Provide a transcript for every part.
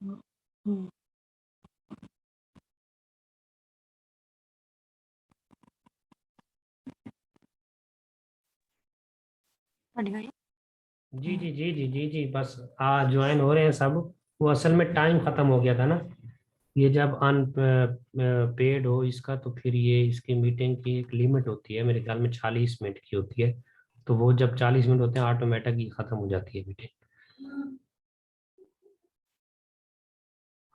जी जी जी जी जी जी, बस ज्वाइन हो रहे हैं सब। वो असल में टाइम खत्म हो गया था ना, ये जब अन पेड हो इसका तो फिर ये इसकी मीटिंग की एक लिमिट होती है, मेरे ख्याल में 40 मिनट की होती है। तो वो जब 40 मिनट होते हैं ऑटोमेटिक ही खत्म हो जाती है मीटिंग।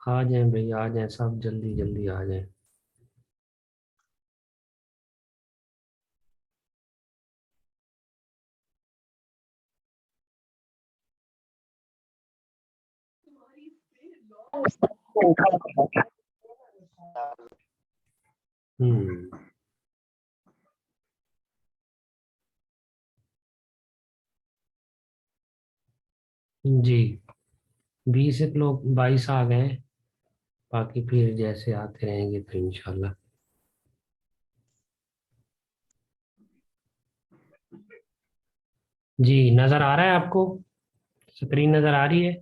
आ जाएं भाई, आ जाएं सब, जल्दी जल्दी आ जाएं। हम्म। जी, 20 एक लोग, 22 आ गए हैं। बाकी फिर जैसे आते रहेंगे फिर इंशाल्लाह। जी, नजर आ रहा है आपको? स्क्रीन नजर आ रही है?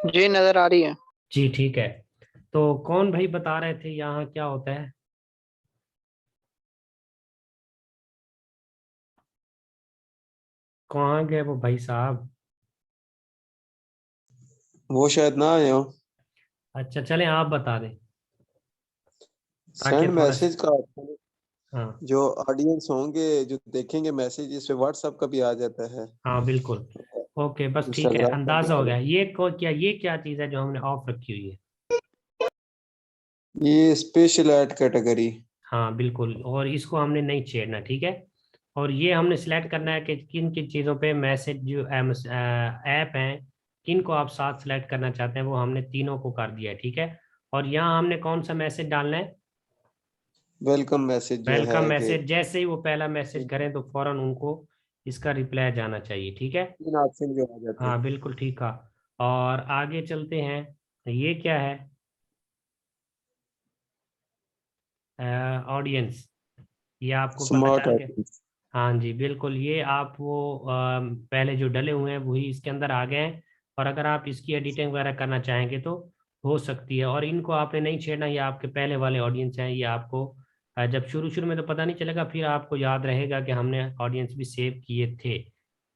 जी नजर आ रही है। जी ठीक है। तो कौन भाई बता रहे थे यहाँ क्या होता है? कहाँ गए वो भाई साहब? वो शायद ना आए हो। अच्छा चलें, आप बता दें ताकि सेंड थोड़ा मैसेज का option, हाँ जो ऑडियंस होंगे जो देखेंगे मैसेज इस पे व्हाट्सएप का भी आ जाता है, हाँ बिल्कुल। ओके बस ठीक है, इंस्टाग्राम का भी अंदाजा आ हो गया। जाता ये क्या चीज़ है जो हमने ऑफ रखी हुई है? है। ये स्पेशल ऐड कैटेगरी। हाँ बिल्कुल, और इसको हमने नहीं छेड़ना, ठीक है। और ये हमने सिलेक्ट करना है कि किन किन चीज़ों पे मैसेज जो ऐप हैं, किन को आप साथ सिलेक्ट करना चाहते हैं, वो हमने तीनों को कर दिया है, ठीक है। और यहाँ हमने कौन सा मैसेज डालना है? वेलकम मैसेज जो वेलकम है कि मैसेज। जैसे ही वो पहला मैसेज करें तो फौरन उनको इसका रिप्लाई जाना चाहिए, ठीक है। तीन ऑप्शन जो आ जाते हाँ हैं। बिल्कुल ठीक कहा। और आगे चलते हैं, ये क्या है? ऑडियंस, ये आपको पता स्मार्ट चल गया? ऑडियंस। हाँ जी बिल्कुल, ये आप वो पहले जो डले हुए हैं वही इसके अंदर आ गए हैं। और अगर आप इसकी एडिटिंग वगैरह करना चाहेंगे तो हो सकती है। और इनको आपने नहीं छेड़ना, ये आपके पहले वाले ऑडियंस हैं। ये आपको जब शुरू शुरू में तो पता नहीं चलेगा, फिर आपको याद रहेगा कि हमने ऑडियंस भी सेव किए थे,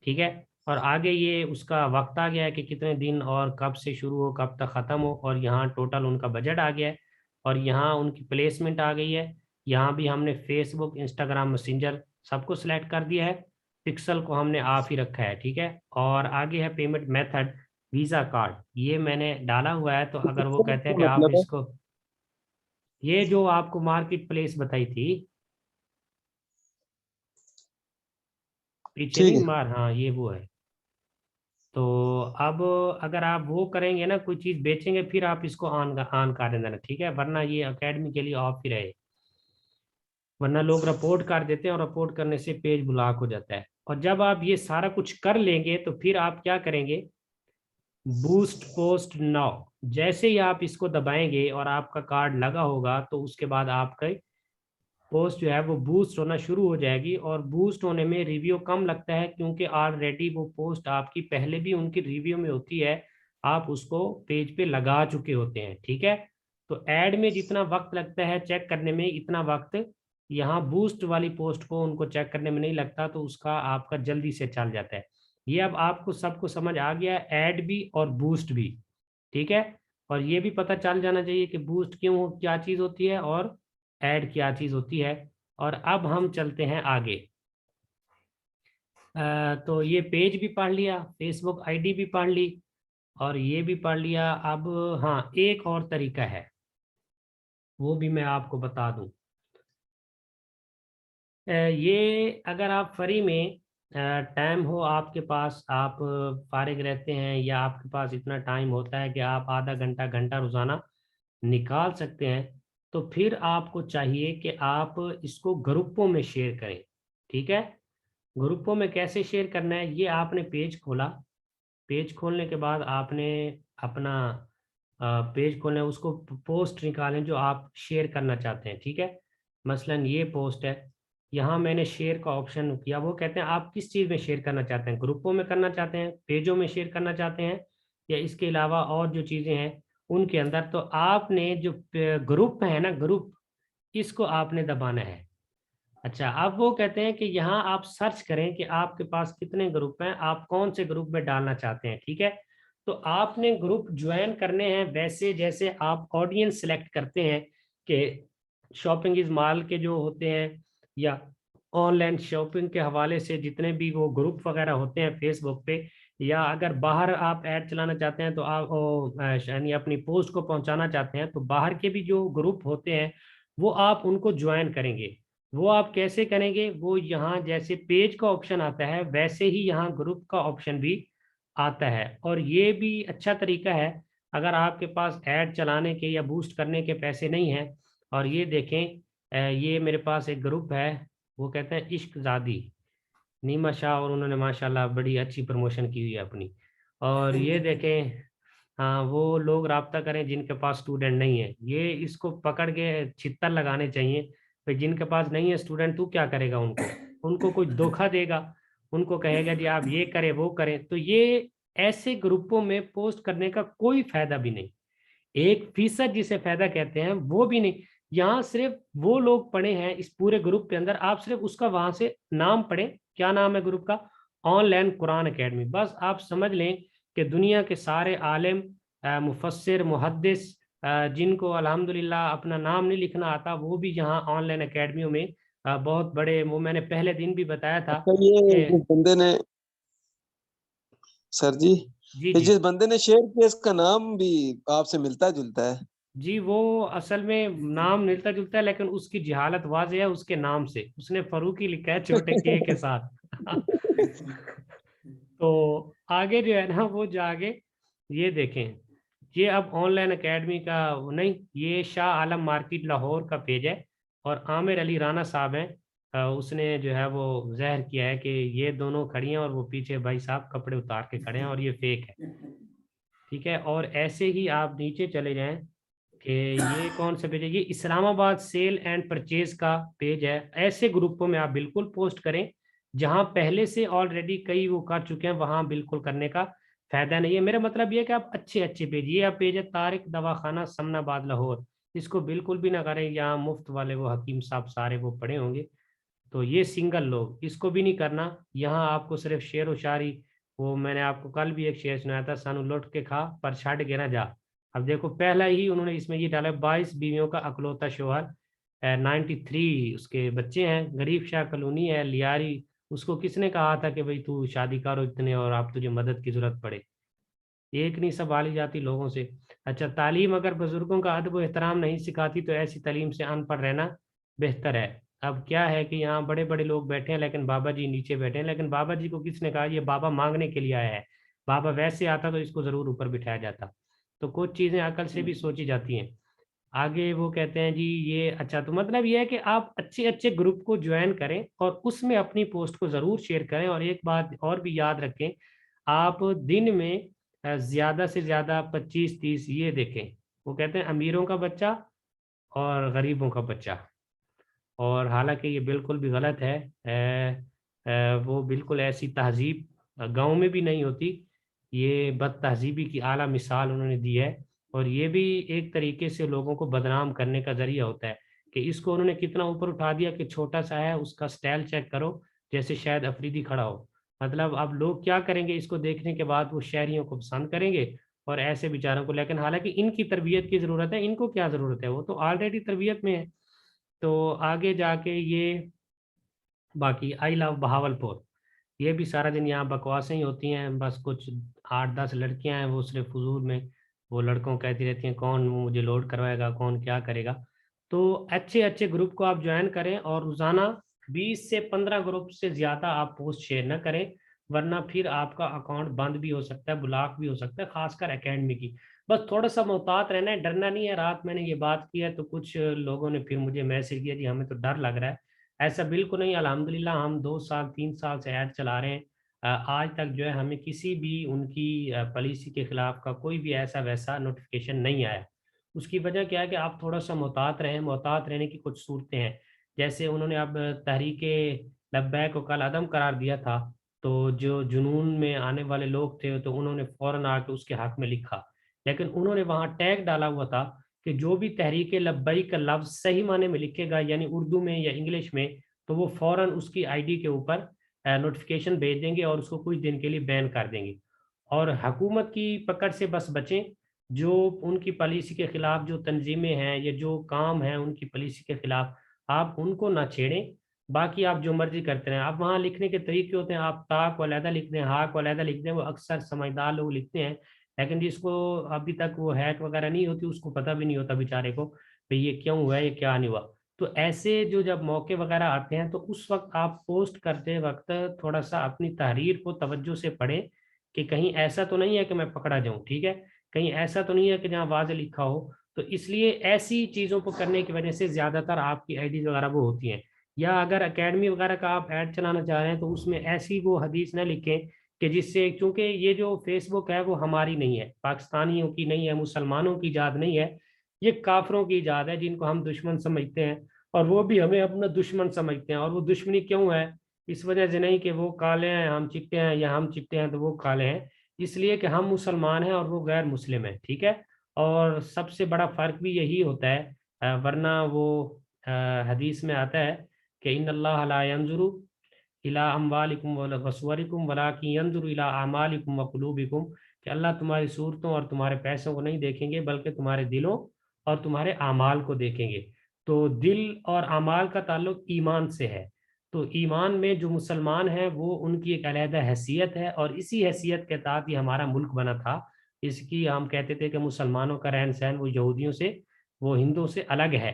ठीक है। और आगे ये उसका वक्त आ गया है कि कितने दिन और कब से शुरू हो कब तक ख़त्म हो, और यहाँ टोटल उनका बजट आ गया है। और यहाँ उनकी प्लेसमेंट आ गई है। यहाँ भी हमने फेसबुक, इंस्टाग्राम, मैसेंजर सबको सिलेक्ट कर दिया है। पिक्सल को हमने ऑफ ही रखा है, ठीक है। और आगे है पेमेंट मेथड, वीज़ा कार्ड, ये मैंने डाला हुआ है। तो अगर वो कहते हैं कि आप मतलब है। इसको, ये जो आपको मार्केट प्लेस बताई थी पीछे ठीक नहीं है। मार, हाँ ये वो है। तो अब अगर आप वो करेंगे ना, कोई चीज़ बेचेंगे, फिर आप इसको ऑन ऑन कर देना, ठीक है, वरना ये अकेडमी के लिए ऑफ ही रहे। वरना लोग रिपोर्ट कर देते हैं और रिपोर्ट करने से पेज ब्लॉक हो जाता है। और जब आप ये सारा कुछ कर लेंगे तो फिर आप क्या करेंगे? बूस्ट पोस्ट नाउ, जैसे ही आप इसको दबाएंगे और आपका कार्ड लगा होगा तो उसके बाद आपका पोस्ट जो है वो बूस्ट होना शुरू हो जाएगी। और बूस्ट होने में रिव्यू कम लगता है, क्योंकि ऑलरेडी वो पोस्ट आपकी पहले भी उनकी रिव्यू में होती है, आप उसको पेज पे लगा चुके होते हैं, ठीक है। तो ऐड में जितना वक्त लगता है चेक करने में, इतना वक्त यहाँ बूस्ट वाली पोस्ट को उनको चेक करने में नहीं लगता, तो उसका आपका जल्दी से चल जाता है। ये अब आपको सबको समझ आ गया, ऐड भी और बूस्ट भी, ठीक है। और ये भी पता चल जाना चाहिए कि बूस्ट क्यों क्या चीज़ होती है और ऐड क्या चीज़ होती है। और अब हम चलते हैं आगे। तो ये पेज भी पढ़ लिया, फेसबुक आईडी भी पढ़ ली, और ये भी पढ़ लिया। अब हाँ, एक और तरीका है, वो भी मैं आपको बता दूं। ये अगर आप फ्री में टाइम हो आपके पास, आप फारिग रहते हैं, या आपके पास इतना टाइम होता है कि आप आधा घंटा घंटा रोजाना निकाल सकते हैं, तो फिर आपको चाहिए कि आप इसको ग्रुपों में शेयर करें, ठीक है। ग्रुपों में कैसे शेयर करना है? ये आपने पेज खोला, पेज खोलने के बाद आपने अपना पेज खोलना है, उसको पोस्ट निकालें जो आप शेयर करना चाहते हैं, ठीक है। मसलन ये पोस्ट है, यहाँ मैंने शेयर का ऑप्शन किया। वो कहते हैं आप किस चीज़ में शेयर करना चाहते हैं, ग्रुपों में करना चाहते हैं, पेजों में शेयर करना चाहते हैं, या इसके अलावा और जो चीज़ें हैं उनके अंदर, तो आपने जो ग्रुप है ना, ग्रुप, इसको आपने दबाना है। अच्छा, अब वो कहते हैं कि यहाँ आप सर्च करें कि आपके पास कितने ग्रुप हैं, आप कौन से ग्रुप में डालना चाहते हैं, ठीक है। तो आपने ग्रुप ज्वाइन करने हैं वैसे जैसे आप ऑडियंस सेलेक्ट करते हैं कि शॉपिंग इज मॉल के जो होते हैं या ऑनलाइन शॉपिंग के हवाले से जितने भी वो ग्रुप वगैरह होते हैं फेसबुक पे, या अगर बाहर आप ऐड चलाना चाहते हैं तो आप यानी अपनी पोस्ट को पहुंचाना चाहते हैं तो बाहर के भी जो ग्रुप होते हैं वो आप उनको ज्वाइन करेंगे। वो आप कैसे करेंगे, वो यहाँ जैसे पेज का ऑप्शन आता है वैसे ही यहाँ ग्रुप का ऑप्शन भी आता है। और ये भी अच्छा तरीका है अगर आपके पास ऐड चलाने के या बूस्ट करने के पैसे नहीं हैं। और ये देखें, ये मेरे पास एक ग्रुप है, वो कहते हैं इश्क ज़ादी, नीमा शाह, और उन्होंने माशाल्लाह बड़ी अच्छी प्रमोशन की हुई है अपनी। और ये देखें, हाँ, वो लोग राब्ता करें जिनके पास स्टूडेंट नहीं है, ये इसको पकड़ के छित्तर लगाने चाहिए। भाई जिनके पास नहीं है स्टूडेंट, तू क्या करेगा उनको, उनको कुछ धोखा देगा, उनको कहेगा जी आप ये करें वो करें, तो ये ऐसे ग्रुपों में पोस्ट करने का कोई फायदा भी नहीं। 1% जिसे फायदा कहते हैं वो भी नहीं। यहाँ सिर्फ वो लोग पढ़े हैं इस पूरे ग्रुप के अंदर, आप सिर्फ उसका वहां से नाम पढ़ें, क्या नाम है ग्रुप का, ऑनलाइन कुरान एकेडमी। बस आप समझ लें कि दुनिया के सारे आलिम, मुफस्सिर, मुहद्दिस, जिनको अल्हम्दुलिल्लाह अपना नाम नहीं लिखना आता, वो भी यहाँ ऑनलाइन एकेडमियों में बहुत बड़े, वो मैंने पहले दिन भी बताया था अच्छा, ये कि जिस बंदे ने, सर जी, जी ये जी जिस बंदे ने शेयर किया इसका नाम भी आपसे मिलता जुलता है। जी, वो असल में नाम मिलता जुलता है लेकिन उसकी जहालत वाज़ेह है उसके नाम से, उसने फरूकी लिखा है छोटे के के साथ। तो आगे जो है ना वो जाके ये देखें, ये अब ऑनलाइन एकेडमी का वो नहीं, ये शाह आलम मार्केट लाहौर का पेज है और आमिर अली राना साहब हैं, उसने जो है वो ज़ाहिर किया है कि ये दोनों खड़ी हैं और वो पीछे भाई साहब कपड़े उतार के खड़े हैं और ये फेक है, ठीक है। और ऐसे ही आप नीचे चले जाएं कि ये कौन सा पेज है, ये इस्लामाबाद सेल एंड परचेज का पेज है। ऐसे ग्रुपों में आप बिल्कुल पोस्ट करें जहां पहले से ऑलरेडी कई वो कर चुके हैं, वहां बिल्कुल करने का फायदा नहीं है। मेरा मतलब ये है कि आप अच्छे अच्छे पेज, ये आप पेज है तारिक दवाखाना समनाबाद लाहौर, इसको बिल्कुल भी ना करें, यहाँ मुफ्त वाले वो हकीम साहब सारे वो पड़े होंगे, तो ये सिंगल लोग, इसको भी नहीं करना। यहाँ आपको सिर्फ शेर व शायरी, वो मैंने आपको कल भी एक शेर सुनाया था, सानू लुट के खा पर छड़ के ना जा। अब देखो पहला ही उन्होंने इसमें ये डाला, 22 बीवियों का अकलौता शोहर, 93 उसके बच्चे हैं, गरीब शाह कॉलोनी है लियारी, उसको किसने कहा था कि भाई तू शादी करो इतने और आप तुझे मदद की जरूरत पड़े, एक नहीं संभाली जाती लोगों से। अच्छा, तालीम अगर बुजुर्गों का अदब व एहतराम नहीं सिखाती तो ऐसी तालीम से अनपढ़ रहना बेहतर है। अब क्या है कि यहाँ बड़े बड़े लोग बैठे हैं लेकिन बाबा जी नीचे बैठे हैं, लेकिन बाबा जी को किसने कहा, ये बाबा मांगने के लिए आया है, बाबा वैसे आता तो इसको जरूर ऊपर बिठाया जाता। तो कुछ चीजें अकल से भी सोची जाती हैं। आगे वो कहते हैं जी ये, अच्छा, तो मतलब ये है कि आप अच्छे अच्छे ग्रुप को ज्वाइन करें और उसमें अपनी पोस्ट को जरूर शेयर करें। और एक बात और भी याद रखें, आप दिन में ज्यादा से ज्यादा 25-30 ये देखें, वो कहते हैं अमीरों का बच्चा और गरीबों का बच्चा, और हालांकि ये बिल्कुल भी गलत है। वो बिल्कुल ऐसी तहजीब गांव में भी नहीं होती, ये बद तहजीबी की आला मिसाल उन्होंने दी है। और ये भी एक तरीके से लोगों को बदनाम करने का जरिया होता है कि इसको उन्होंने कितना ऊपर उठा दिया कि छोटा सा है, उसका स्टाइल चेक करो जैसे शायद अफरीदी खड़ा हो। मतलब अब लोग क्या करेंगे, इसको देखने के बाद वो शहरियों को पसंद करेंगे और ऐसे बेचारों को, लेकिन हालांकि इनकी तरबियत की ज़रूरत है, इनको क्या ज़रूरत है, वो तो ऑलरेडी तरबियत में है। तो आगे जाके ये, बाकी आई लव बहावलपुर, ये भी सारा दिन यहाँ बकवासें ही होती हैं, बस कुछ 8-10 लड़कियां हैं वो सिर्फ फजूल में वो लड़कों को कहती रहती हैं कौन मुझे लोड करवाएगा, कौन क्या करेगा। तो अच्छे अच्छे ग्रुप को आप ज्वाइन करें और रोजाना 20 से 15 ग्रुप से ज्यादा आप पोस्ट शेयर ना करें, वरना फिर आपका अकाउंट बंद भी हो सकता है, ब्लॉक भी हो सकता है, खासकर एकेडमी की। बस थोड़ा सा मोहतात रहना है, डरना नहीं है। रात मैंने ये बात की है तो कुछ लोगों ने फिर मुझे मैसेज किया जी हमें तो डर लग रहा है, ऐसा बिल्कुल नहीं। अल्हम्दुलिल्लाह हम 2 साल 3 साल से ऐड चला रहे हैं, आज तक जो है हमें किसी भी उनकी पॉलिसी के खिलाफ का कोई भी ऐसा वैसा नोटिफिकेशन नहीं आया। उसकी वजह क्या है कि आप थोड़ा सा मोहतात रहें, मोहतात रहने की कुछ सूरतें हैं। जैसे उन्होंने अब तहरीक लब्बैक को कल अदम करार दिया था, तो जो जुनून में आने वाले लोग थे तो उन्होंने फौरन आके उसके हक में लिखा, लेकिन उन्होंने वहां टैग डाला हुआ था कि जो भी तहरीक लब्बैक का लफ्ज सही माने में लिखेगा, यानी उर्दू में या इंग्लिश में, तो वो फौरन उसकी आईडी के ऊपर नोटिफिकेशन भेज देंगे और उसको कुछ दिन के लिए बैन कर देंगे। और हुकूमत की पकड़ से बस बचें। जो उनकी पॉलिसी के खिलाफ जो तंजीमें हैं या जो काम है उनकी पॉलिसी के खिलाफ, आप उनको ना छेड़ें। बाकी आप जो मर्जी करते रहें। आप वहाँ लिखने के तरीके होते हैं, आप ता को अलहदा लिख दें, हा को अलहदा लिख दें, वो अक्सर समझदार लोग लिखते हैं, लेकिन जिसको अभी तक वो हैक वगैरह नहीं होती उसको पता भी नहीं होता बेचारे को भाई ये क्यों हुआ है, ये क्या नहीं हुआ। तो ऐसे जो जब मौके वगैरह आते हैं तो उस वक्त आप पोस्ट करते वक्त थोड़ा सा अपनी तहरीर को तवज्जो से पढ़ें कि कहीं ऐसा तो नहीं है कि मैं पकड़ा जाऊं, ठीक है, कहीं ऐसा तो नहीं है कि जहाँ वाज़ लिखा हो। तो इसलिए ऐसी चीज़ों को करने की वजह से ज़्यादातर आपकी आईडीज वगैरह वो होती हैं। या अगर एकेडमी वगैरह का आप ऐड चलाना चाह रहे हैं तो उसमें ऐसी वो हदीस न लिखें कि जिससे, क्योंकि ये जो फेसबुक है वो हमारी नहीं है, पाकिस्तानियों की नहीं है, मुसलमानों की इजाद नहीं है, ये काफरों की इजाद है जिनको हम दुश्मन समझते हैं, और वो भी हमें अपना दुश्मन समझते हैं। और वो दुश्मनी क्यों है? इस वजह से नहीं कि वो काले हैं हम चिट्टे हैं, या हम चिट्टे हैं तो वो काले हैं, इसलिए कि हम मुसलमान हैं और वो गैर मुस्लिम है, ठीक है। और सबसे बड़ा फर्क भी यही होता है। वरना वो हदीस में आता है कि इन्नल्लाह ला यंजुरु इला अम्वालिकुम व सुवरिकुम वलाकिन यंजुरु इला अमालिकुम व कुलूबिकुम, कि अल्लाह तुम्हारी सूरतों और तुम्हारे पैसों को नहीं देखेंगे बल्कि तुम्हारे दिलों और तुम्हारे आमाल को देखेंगे। तो दिल और आमाल का ताल्लुक ईमान से है। तो ईमान में जो मुसलमान हैं वो उनकी एक अलहदा हैसियत है, और इसी हैसियत के तहत ही हमारा मुल्क बना था। इसकी हम कहते थे कि मुसलमानों का रहन सहन वो यहूदियों से, वो हिंदुओं से अलग है।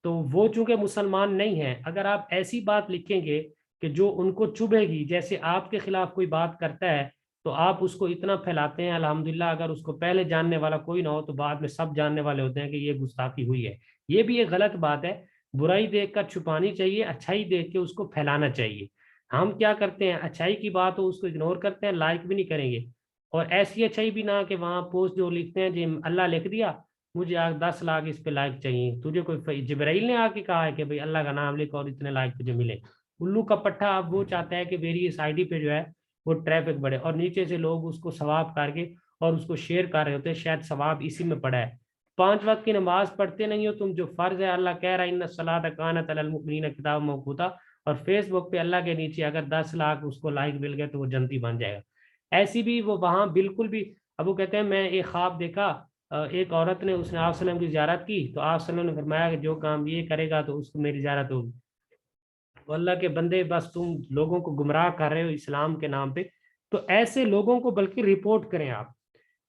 तो वो चूंकि मुसलमान नहीं है, अगर आप ऐसी बात लिखेंगे कि जो उनको चुभेगी, जैसे आपके खिलाफ कोई बात करता है तो आप उसको इतना फैलाते हैं, अल्हम्दुलिल्लाह अगर उसको पहले जानने वाला कोई ना हो तो बाद में सब जानने वाले होते हैं कि ये गुस्ताखी हुई है। ये भी एक गलत बात है। बुराई देख कर छुपानी चाहिए, अच्छाई देख के उसको फैलाना चाहिए। हम क्या करते हैं, अच्छाई की बात हो उसको इग्नोर करते हैं, लाइक भी नहीं करेंगे। और ऐसी अच्छाई भी ना कि वहाँ पोस्ट जो लिखते हैं जी अल्लाह लिख दिया, मुझे 10 लाख इस पे लाइक चाहिए, तुझे कोई जिब्राइल ने आके कहा है कि भाई अल्लाह का नाम लिख और इतने लाइक तुझे मिले? उल्लू का पट्टा। अब वो चाहता है कि मेरी इस आईडी पे जो है वो ट्रैफिक बढ़े, और नीचे से लोग उसको सवाब करके और उसको शेयर कर रहे होते हैं, शायद सवाब इसी में पड़ा है। 5 वक्त की नमाज पढ़ते नहीं हो तुम, जो फर्ज है अल्लाह कह रहा है इन्ना सलात कानत अलल मुमिनीना किताब मौकूता, और फेसबुक पे अल्लाह के नीचे अगर 10 लाख उसको लाइक मिल गए तो वो जन्नती बन जाएगा। ऐसी भी वो वहां बिल्कुल भी। अब वो कहते हैं मैं एक ख्वाब देखा, एक औरत ने, उसने आप सल्लम की ज़ियारत की तो आप सल्लम ने फरमाया कि जो काम ये करेगा तो उसको मेरी ज़ियारत होगी। तो अल्लाह के बंदे, बस तुम लोगों को गुमराह कर रहे हो इस्लाम के नाम पे। तो ऐसे लोगों को बल्कि रिपोर्ट करें आप,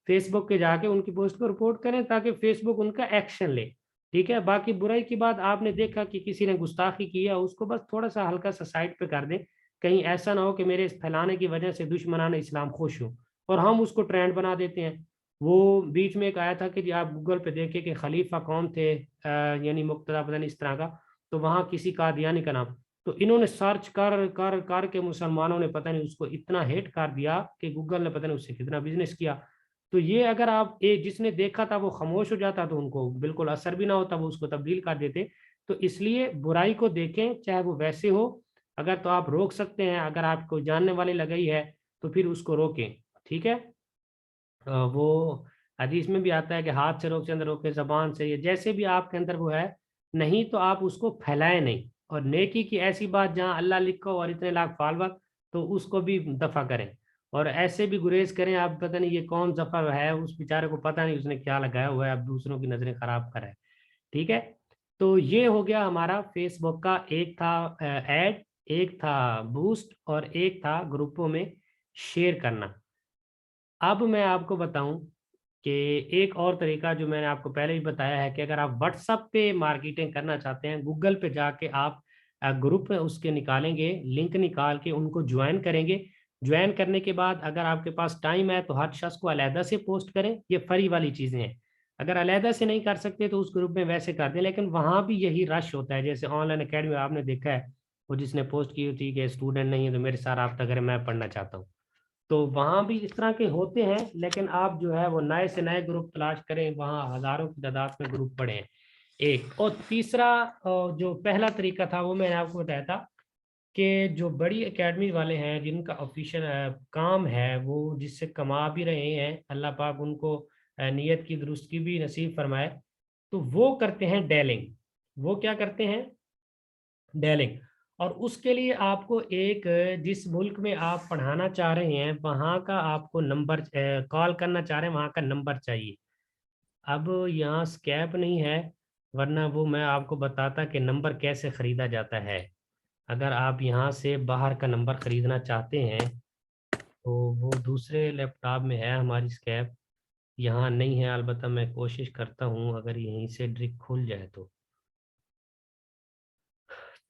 फेसबुक पे जाके उनकी पोस्ट को रिपोर्ट करें ताकि फेसबुक उनका एक्शन ले, ठीक है। बाकी बुराई की बात आपने देखा कि किसी ने गुस्ताखी किया, उसको बस थोड़ा सा हल्का सा साइड पे कर दें, कहीं ऐसा ना हो कि मेरे इस फैलाने की वजह से दुश्मनान इस्लाम खुश हो और हम उसको ट्रेंड बना देते हैं। वो बीच में एक आया था कि जी आप गूगल पे देखें कि खलीफा कौन थे, यानी मुक्तदा पता नहीं इस तरह का, तो वहाँ किसी कादियानी का नाम, तो इन्होंने सर्च कर कर कर के मुसलमानों ने पता नहीं उसको इतना हेट कर दिया कि गूगल ने पता नहीं उससे कितना बिजनेस किया। तो ये अगर आप जिसने देखा था वो खामोश हो जाता तो उनको बिल्कुल असर भी ना होता, वो उसको तब्दील कर देते। तो इसलिए बुराई को देखें चाहे वो वैसे हो, अगर तो आप रोक सकते हैं, अगर आपको जानने वाली लगाई है तो फिर उसको रोकें, ठीक है। वो हदीस में भी आता है कि हाथ से रोके, अंदर रोके, जबान से, ये जैसे भी आपके अंदर वो है, नहीं तो आप उसको फैलाएं नहीं। और नेकी की ऐसी बात जहाँ अल्लाह लिखो और इतने लाख फॉलोवर, तो उसको भी दफा करें। और ऐसे भी गुरेज करें, आप पता नहीं ये कौन दफा है, उस बेचारे को पता नहीं उसने क्या लगाया हुआ है, अब दूसरों की नजरें खराब करा है, ठीक है। तो ये हो गया हमारा फेसबुक का, एक था ऐड, एक था बूस्ट, और एक था ग्रुपों में शेयर करना। अब मैं आपको बताऊं कि एक और तरीका जो मैंने आपको पहले ही बताया है कि अगर आप व्हाट्सएप पे मार्केटिंग करना चाहते हैं, गूगल पे जाके आप ग्रुप उसके निकालेंगे, लिंक निकाल के उनको ज्वाइन करेंगे। ज्वाइन करने के बाद अगर आपके पास टाइम है तो हर शख्स को अलहदा से पोस्ट करें, ये फ्री वाली चीज़ें हैं। अगर अलहदा से नहीं कर सकते तो उस ग्रुप में वैसे कर दें, लेकिन वहाँ भी यही रश होता है। जैसे ऑनलाइन अकेडमी आपने देखा है, वो जिसने पोस्ट की थी कि स्टूडेंट नहीं है तो मेरे साथ रब्ता करें, मैं पढ़ना चाहता हूँ। तो वहाँ भी इस तरह के होते हैं, लेकिन आप जो है वो नए से नए ग्रुप तलाश करें, वहाँ हजारों की तादाद में ग्रुप पड़े हैं। एक और तीसरा जो पहला तरीका था वो मैंने आपको बताया था कि जो बड़ी एकेडमी वाले हैं जिनका ऑफिशियल काम है वो जिससे कमा भी रहे हैं, अल्लाह पाक उनको नीयत की दुरुस्ती भी नसीब फरमाए, तो वो करते हैं डेलिंग। वो क्या करते हैं? डेलिंग। और उसके लिए आपको एक जिस मुल्क में आप पढ़ाना चाह रहे हैं वहाँ का आपको नंबर, कॉल करना चाह रहे हैं वहाँ का नंबर चाहिए। अब यहाँ स्कैप नहीं है, वरना वो मैं आपको बताता कि नंबर कैसे ख़रीदा जाता है। अगर आप यहाँ से बाहर का नंबर ख़रीदना चाहते हैं तो वो दूसरे लैपटॉप में है हमारी स्कैप, यहाँ नहीं है। अलबत्ता मैं कोशिश करता हूँ अगर यहीं से ट्रिक खुल जाए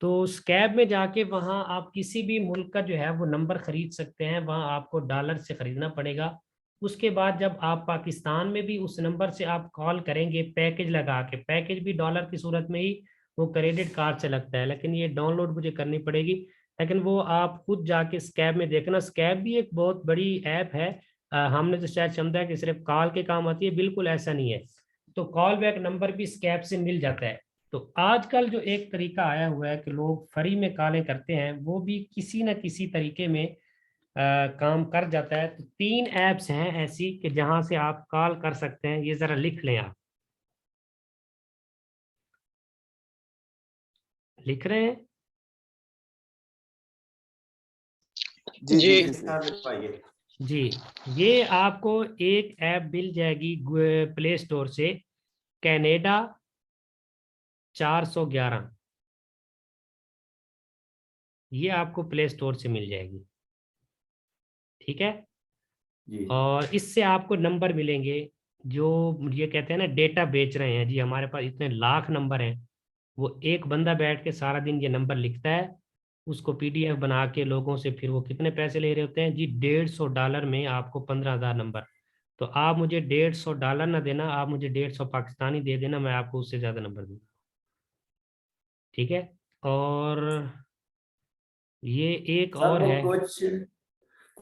तो स्कैब में जाके वहाँ आप किसी भी मुल्क का जो है वो नंबर खरीद सकते हैं। वहाँ आपको डॉलर से खरीदना पड़ेगा। उसके बाद जब आप पाकिस्तान में भी उस नंबर से आप कॉल करेंगे पैकेज लगा के, पैकेज भी डॉलर की सूरत में ही वो क्रेडिट कार्ड से लगता है, लेकिन ये डाउनलोड मुझे करनी पड़ेगी। लेकिन वो आप खुद जाके स्कैब में देखना। स्कैब भी एक बहुत बड़ी ऐप है। हमने तो शायद समझा कि सिर्फ कॉल के काम आती है, बिल्कुल ऐसा नहीं है। तो कॉल बैक नंबर भी स्कैब से मिल जाता है। तो आजकल जो एक तरीका आया हुआ है कि लोग फ्री में कॉलें करते हैं, वो भी किसी न किसी तरीके में काम कर जाता है। तो 3 ऐप्स हैं ऐसी कि जहां से आप कॉल कर सकते हैं, ये जरा लिख लें। आप लिख रहे हैं? जी जी। जी जी, ये आपको एक ऐप मिल जाएगी प्ले स्टोर से, कनाडा 411। ये आपको प्ले स्टोर से मिल जाएगी, ठीक है। जी और इससे आपको नंबर मिलेंगे जो ये कहते हैं ना डेटा बेच रहे हैं जी, हमारे पास इतने लाख नंबर हैं। वो एक बंदा बैठ के सारा दिन ये नंबर लिखता है, उसको पीडीएफ बना के लोगों से, फिर वो कितने पैसे ले रहे होते हैं जी? $150 में आपको 15,000 नंबर। तो आप मुझे $150 ना देना, आप मुझे 150 पाकिस्तानी दे देना, मैं आपको उससे ज्यादा नंबर दूंगा, ठीक है। और ये एक सर, और वो है। कुछ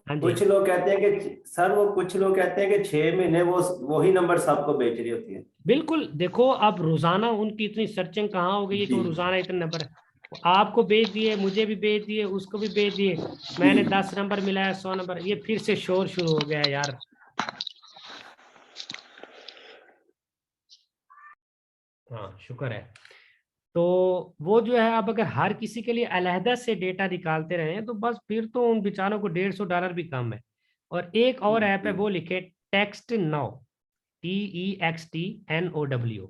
हाँ जी, कुछ लोग कहते हैं कि सर, वो कुछ लोग कहते हैं कि 6 महीने वो वही नंबर सबको बेच रही होती है। बिल्कुल। देखो अब रोजाना उनकी इतनी सर्चिंग कहाँ हो गई है कि वो जी रोजाना इतने नंबर आपको बेच दिए, मुझे भी बेच दिए, उसको भी बेच दिए। मैंने जी 10 नंबर मिलाया, 100 नंबर, ये फिर से शोर शुरू हो गया है यार। हाँ शुक्र है। तो वो जो है, अब अगर हर किसी के लिए अलहदा से डेटा निकालते रहे तो बस फिर तो उन बेचारों को $150 भी कम है। और एक और ऐप है, वो लिखे टेक्स्ट नाउ, TEXTNOW।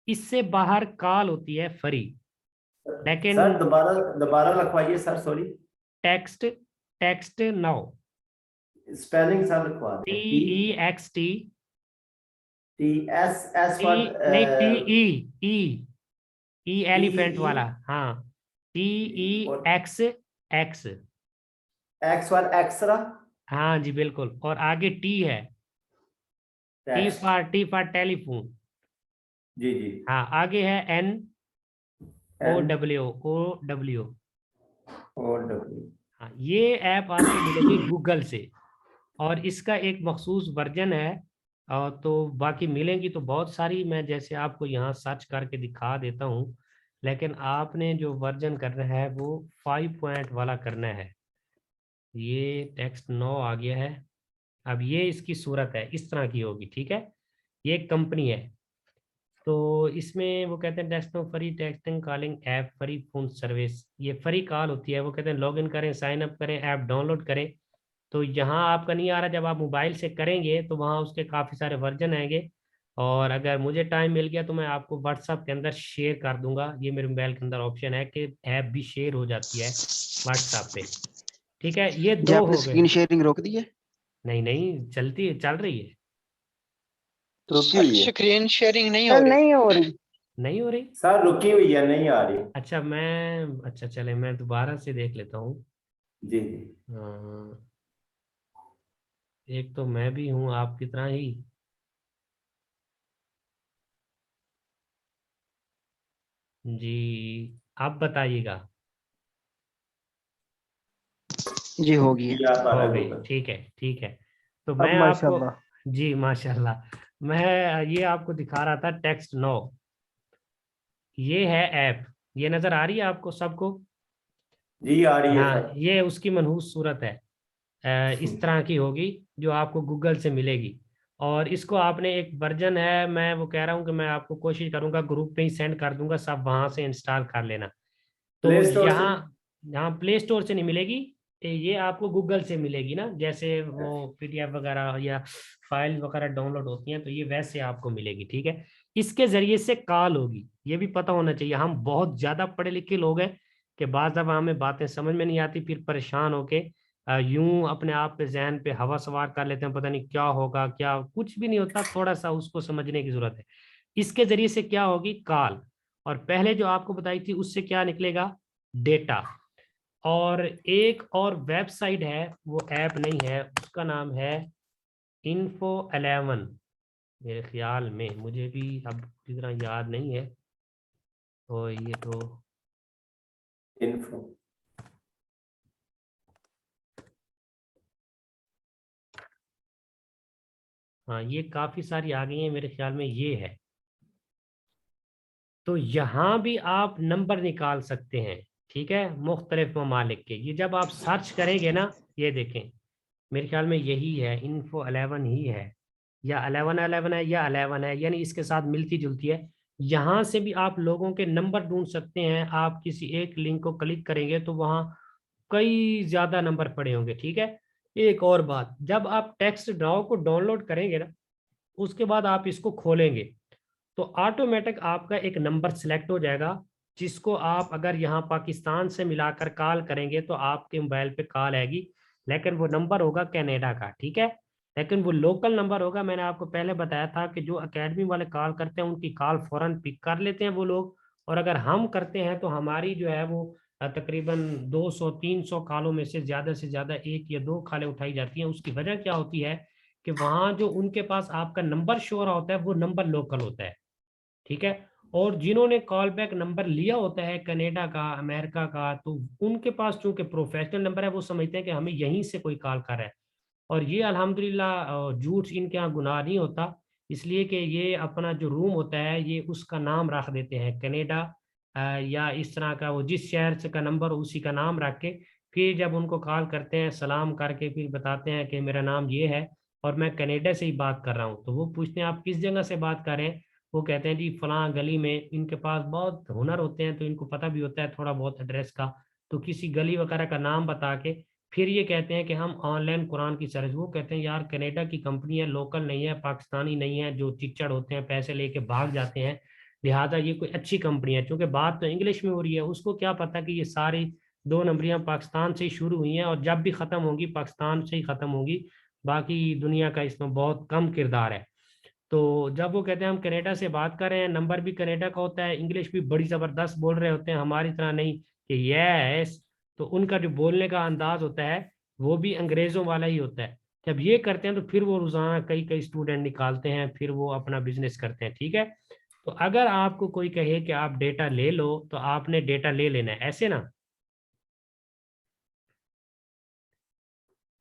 इससे बाहर कॉल होती है फ्री, लेकिन सर, दोबारा दोबारा लिखवाइए sir, sorry. Text text now, spelling sir लिखवा दें। TEXT, TSS टी, फॉर नहीं, ई एलिफेंट वाला, हाँ, और TEXX। X for x-ray. हाँ जी बिल्कुल, और आगे टी है, टेक्स्ट। T for telephone. जी जी। हाँ, आगे है N NOW। और W। हाँ, ये ऐप आपको मिलेगी गूगल से, और इसका एक मखसूस वर्जन है। और तो बाकी मिलेंगी तो बहुत सारी, मैं जैसे आपको यहाँ सर्च करके दिखा देता हूँ। लेकिन आपने जो वर्जन करना है वो 5 पॉइंट वाला करना है। ये टेक्स्ट 9 आ गया है। अब ये इसकी सूरत है, इस तरह की होगी, ठीक है। ये एक कंपनी है। तो इसमें वो कहते हैं text free texting calling app free phone service. ये फ्री कॉल होती है। वो कहते हैं लॉग इन करें, साइन अप करें, ऐप डाउनलोड करें। तो यहाँ आपका नहीं आ रहा, जब आप मोबाइल से करेंगे तो वहाँ उसके काफ़ी सारे वर्जन आएंगे। और अगर मुझे टाइम मिल गया तो मैं आपको व्हाट्सएप के अंदर शेयर कर दूंगा। ये मेरे मोबाइल के अंदर ऑप्शन है कि ऐप भी शेयर हो जाती है व्हाट्सएप पे, ठीक है। ये जी, 2 आपने हो गए। स्क्रीन शेयरिंग रोक दी है? नहीं नहीं, चलती है, चल रही है। रुकी हुई है। स्क्रीन शेयरिंग नहीं हो रही? नहीं हो रही। नहीं हो रही? सर, रुकी हुई है, नहीं आ रही। अच्छा, अच्छा चले, मैं दोबारा से देख लेता हूँ। जी जी। हाँ, एक तो मैं भी हूँ आपकी तरह ही। जी, आप बताइएगा। जी, होगी है। जी, आप आ रहा हो है गई, गूगल। ठीक है ठीक है। तो अब मैं आपको, माशाल्लाह। जी माशाल्लाह, मैं ये आपको दिखा रहा था टेक्स्ट नो। ये है ऐप ये नजर आ रही है आपको सबको? जी आ रही है हाँ, सर। ये उसकी मनहूस सूरत है। इस तरह की होगी जो आपको गूगल से मिलेगी। और इसको आपने एक वर्जन है, मैं वो कह रहा हूँ कि मैं आपको कोशिश करूंगा ग्रुप पे ही सेंड कर दूंगा, सब वहां से इंस्टॉल कर लेना। तो प्ले स्टोर से? यहाँ यहाँ प्ले स्टोर से नहीं मिलेगी, ये आपको गूगल से मिलेगी ना, जैसे वो पीडीएफ वगैरह या फाइल वगैरह डाउनलोड होती हैं, तो ये वैसे आपको मिलेगी। ठीक है, इसके जरिए से कॉल होगी, ये भी पता होना चाहिए। हम बहुत ज्यादा पढ़े लिखे लोग हैं कि बार बार हमें बातें समझ में नहीं आती, फिर परेशान होके यूं अपने आप पे जहन पे हवा सवार कर लेते हैं, पता नहीं क्या होगा, क्या कुछ भी नहीं होता। थोड़ा सा उसको समझने की जरूरत है। इसके जरिए से क्या होगी, कॉल। और पहले जो आपको बताई थी उससे क्या निकलेगा, डेटा। और एक और वेबसाइट है, वो ऐप नहीं है, उसका नाम है Info11। मेरे ख्याल में, मुझे भी अब पूरी तरह याद नहीं है, तो ये तो इन्फो। हाँ, ये काफी सारी आ गई है, मेरे ख्याल में ये है। तो यहाँ भी आप नंबर निकाल सकते हैं, ठीक है, मुख्तलिफ ममालिक के। ये जब आप सर्च करेंगे ना, ये देखें, मेरे ख्याल में यही है, Info11 ही है, या 1111 है, या 11 है, यानी इसके साथ मिलती जुलती है। यहाँ से भी आप लोगों के नंबर ढूंढ सकते हैं। आप किसी एक लिंक को क्लिक करेंगे तो वहाँ कई ज्यादा नंबर पड़े होंगे। ठीक है, एक और बात, जब आप टेक्स्ट ड्रॉ को डाउनलोड करेंगे ना, उसके बाद आप इसको खोलेंगे तो ऑटोमेटिक आपका एक नंबर सिलेक्ट हो जाएगा, जिसको आप अगर यहाँ पाकिस्तान से मिलाकर कॉल करेंगे तो आपके मोबाइल पे कॉल आएगी, लेकिन वो नंबर होगा कनाडा का। ठीक है, लेकिन वो लोकल नंबर होगा। मैंने आपको पहले बताया था कि जो एकेडमी वाले कॉल करते हैं उनकी कॉल फौरन पिक कर लेते हैं वो लोग, और अगर हम करते हैं तो हमारी जो है वो तकरीबन 200-300 कॉलों में से ज्यादा एक या दो कॉलें उठाई जाती हैं। उसकी वजह क्या होती है कि वहाँ जो उनके पास आपका नंबर शो रहा होता है वो नंबर लोकल होता है। ठीक है, और जिन्होंने कॉल बैक नंबर लिया होता है कनाडा का, अमेरिका का, तो उनके पास चूंकि प्रोफेशनल नंबर है, वो समझते हैं कि हमें यहीं से कोई कॉल कर रहा है। और ये अल्हम्दुलिल्लाह झूठ इनके यहाँ गुनाह नहीं होता, इसलिए कि ये अपना जो रूम होता है ये उसका नाम रख देते हैं कनाडा, या इस तरह का, वो जिस शहर से का नंबर उसी का नाम रख के फिर जब उनको कॉल करते हैं सलाम करके फिर बताते हैं कि मेरा नाम ये है और मैं कनाडा से ही बात कर रहा हूँ, तो वो पूछते हैं आप किस जगह से बात कर रहे हैं। वो कहते हैं जी फलां गली में। इनके पास बहुत हुनर होते हैं तो इनको पता भी होता है थोड़ा बहुत एड्रेस का, तो किसी गली वगैरह का नाम बता के फिर ये कहते हैं कि हम ऑनलाइन कुरान की सर्च। वो कहते हैं यार कनाडा की कंपनी है, लोकल नहीं है, पाकिस्तानी नहीं है जो चिच्चड़ होते हैं पैसे लेके भाग जाते हैं, लिहाजा ये कोई अच्छी कंपनी है। क्योंकि बात तो इंग्लिश में हो रही है, उसको क्या पता कि ये सारी दो नंबरियां पाकिस्तान से ही शुरू हुई हैं और जब भी खत्म होंगी पाकिस्तान से ही खत्म होगी, बाकी दुनिया का इसमें बहुत कम किरदार है। तो जब वो कहते हैं हम कनाडा से बात कर रहे हैं, नंबर भी कनाडा का होता है, इंग्लिश भी बड़ी जबरदस्त बोल रहे होते हैं, हमारी तरह नहीं कि यस, तो उनका जो बोलने का अंदाज होता है वो भी अंग्रेजों वाला ही होता है। जब ये करते हैं तो फिर वो रोजाना कई कई स्टूडेंट निकालते हैं, फिर वो अपना बिजनेस करते हैं। ठीक है, तो अगर आपको कोई कहे कि आप डेटा ले लो तो आपने डेटा ले लेना है, ऐसे ना।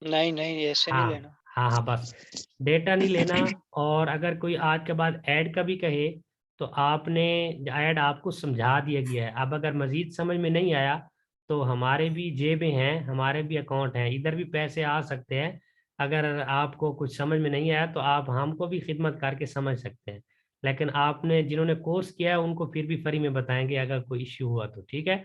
नहीं नहीं, ऐसे नहीं हाँ लेना। हाँ हाँ, बस डेटा नहीं लेना। और अगर कोई आज के बाद ऐड का भी कहे तो आपने, ऐड आपको समझा दिया गया है। अब अगर मजीद समझ में नहीं आया तो हमारे भी जेबें हैं, हमारे भी अकाउंट हैं, इधर भी पैसे आ सकते हैं। अगर आपको कुछ समझ में नहीं आया तो आप हमको भी खिदमत करके समझ सकते हैं, लेकिन आपने जिन्होंने कोर्स किया है उनको फिर भी फ्री में बताएंगे अगर कोई इश्यू हुआ तो। ठीक है,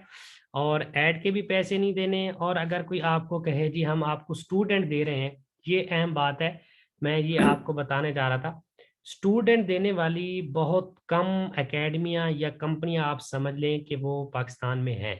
और ऐड के भी पैसे नहीं देने। और अगर कोई आपको कहे जी हम आपको स्टूडेंट दे रहे हैं, ये अहम बात है, मैं ये आपको बताने जा रहा था। स्टूडेंट देने वाली बहुत कम एकेडमियां या कंपनियां आप समझ लें कि वो पाकिस्तान में हैं।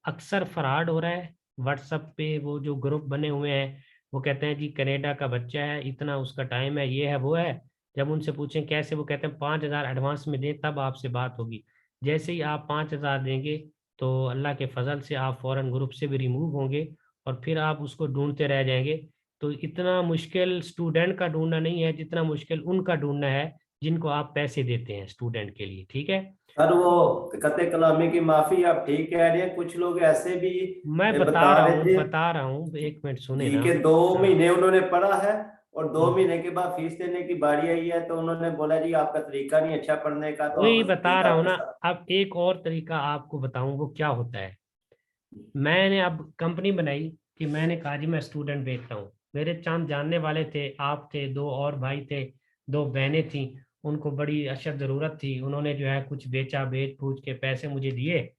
अक्सर फ्रॉड हो रहा है। व्हाट्सएप पे वो जो ग्रुप बने हुए हैं, वो कहते हैं जी कनाडा का बच्चा है, इतना उसका टाइम है, ये है वो है। जब उनसे पूछें कैसे, वो कहते हैं 5,000 एडवांस में दें तब आपसे बात होगी। जैसे ही आप 5,000 देंगे तो अल्लाह के फजल से आप फौरन ग्रुप से भी रिमूव होंगे और फिर आप उसको ढूंढते रह जाएंगे। तो इतना मुश्किल स्टूडेंट का ढूंढना नहीं है जितना मुश्किल उनका ढूंढना है जिनको आप पैसे देते हैं स्टूडेंट के लिए। ठीक है, सर वो तो कतई कलामी की माफी, आप ठीक कह रहे हैं, कुछ लोग ऐसे भी मैं बता रहे थे बता रहा हूँ, एक मिनट सुने जी ना। के 2 महीने उन्होंने पढ़ा है और 2 महीने के बाद फीस देने की बारी आई है तो उन्होंने बोला जी आपका तरीका नहीं अच्छा पढ़ने का, तो वही हम बता फीस रहा हूँ आपके ना। साथ। अब एक और तरीका आपको बताऊं वो क्या होता है। मैंने अब कंपनी बनाई कि मैंने कहा जी मैं स्टूडेंट बेचता हूँ। मेरे चंद जानने वाले थे, आप थे, दो और भाई थे, दो बहनें थी। उनको बड़ी अशद जरूरत थी, उन्होंने जो है कुछ बेचा, बेच पूछ के पैसे मुझे दिए।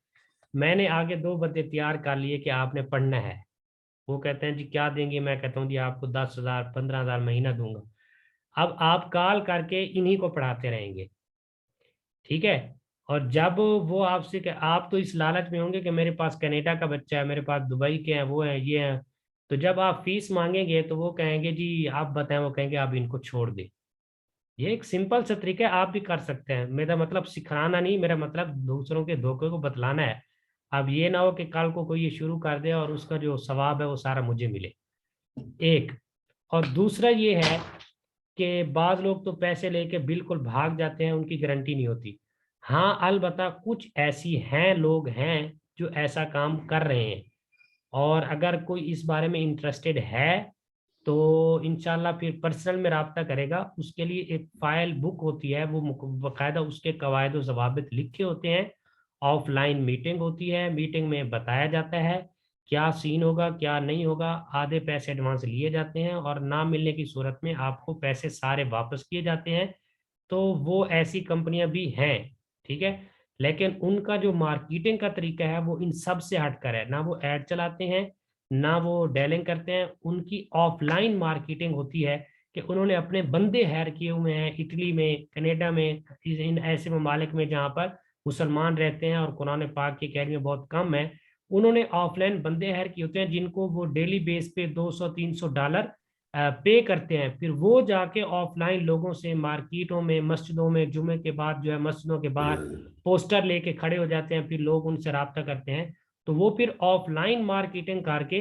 मैंने आगे दो बंदे तैयार कर लिए कि आपने पढ़ना है। वो कहते हैं जी क्या देंगे, मैं कहता हूँ जी आपको 10,000 15,000 महीना दूंगा। अब आप कॉल करके इन्हीं को पढ़ाते रहेंगे, ठीक है। और जब वो आपसे आप तो इस लालच में होंगे कि मेरे पास कनाडा का बच्चा है, मेरे पास दुबई के हैं, वो हैं, ये हैं। तो जब आप फीस मांगेंगे तो वो कहेंगे जी आप बताएं, वो कहेंगे आप इनको छोड़ दें। ये एक सिंपल सा तरीका है, आप भी कर सकते हैं। मेरा मतलब सिखाना नहीं, मेरा मतलब दूसरों के धोखे को बतलाना है। अब ये ना हो कि कल को कोई ये शुरू कर दे और उसका जो सवाब है वो सारा मुझे मिले। एक। और दूसरा ये है कि बाज लोग तो पैसे लेके बिल्कुल भाग जाते हैं, उनकी गारंटी नहीं होती। हाँ अलबत्ता कुछ ऐसी हैं, लोग हैं जो ऐसा काम कर रहे हैं। और अगर कोई इस बारे में इंटरेस्टेड है तो इंशाल्लाह फिर पर्सनल में राब्ता करेगा। उसके लिए एक फाइल बुक होती है, वो बाकायदा उसके कवायद ज़वाबित लिखे होते हैं। ऑफलाइन मीटिंग होती है, मीटिंग में बताया जाता है क्या सीन होगा क्या नहीं होगा। आधे पैसे एडवांस लिए जाते हैं और ना मिलने की सूरत में आपको पैसे सारे वापस किए जाते हैं। तो वो ऐसी कंपनियां भी हैं, ठीक है। लेकिन उनका जो मार्केटिंग का तरीका है वो इन सब से हटकर है। ना वो ऐड चलाते हैं, ना वो डेलिंग करते हैं। उनकी ऑफलाइन मार्केटिंग होती है कि उन्होंने अपने बंदे हायर किए हुए हैं इटली में, कनाडा में, इन ऐसे ममालिक में जहाँ पर मुसलमान रहते हैं और कुरान पाक की अकेडमी बहुत कम है। उन्होंने ऑफलाइन बंदे हायर किए होते हैं जिनको वो डेली बेस पे $200-300 पे करते हैं। फिर वो जाके ऑफलाइन लोगों से मार्केटों में, मस्जिदों में, जुमे के बाद जो है मस्जिदों के बाहर पोस्टर लेके खड़े हो जाते हैं, फिर लोग उनसे रब्ता करते हैं। तो वो फिर ऑफलाइन मार्केटिंग करके,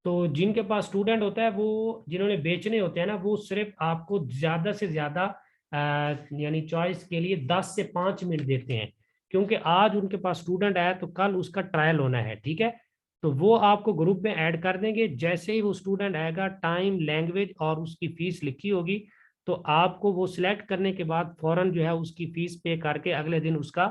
तो जिनके पास स्टूडेंट होता है वो जिन्होंने बेचने होते हैं ना, वो सिर्फ आपको ज्यादा से ज्यादा यानी चॉइस के लिए 10 से 5 मिनट देते हैं। क्योंकि आज उनके पास स्टूडेंट आया तो कल उसका ट्रायल होना है, ठीक है। तो वो आपको ग्रुप में ऐड कर देंगे। जैसे ही वो स्टूडेंट आएगा, टाइम, लैंग्वेज और उसकी फीस लिखी होगी, तो आपको वो सिलेक्ट करने के बाद फौरन जो है उसकी फीस पे करके अगले दिन उसका,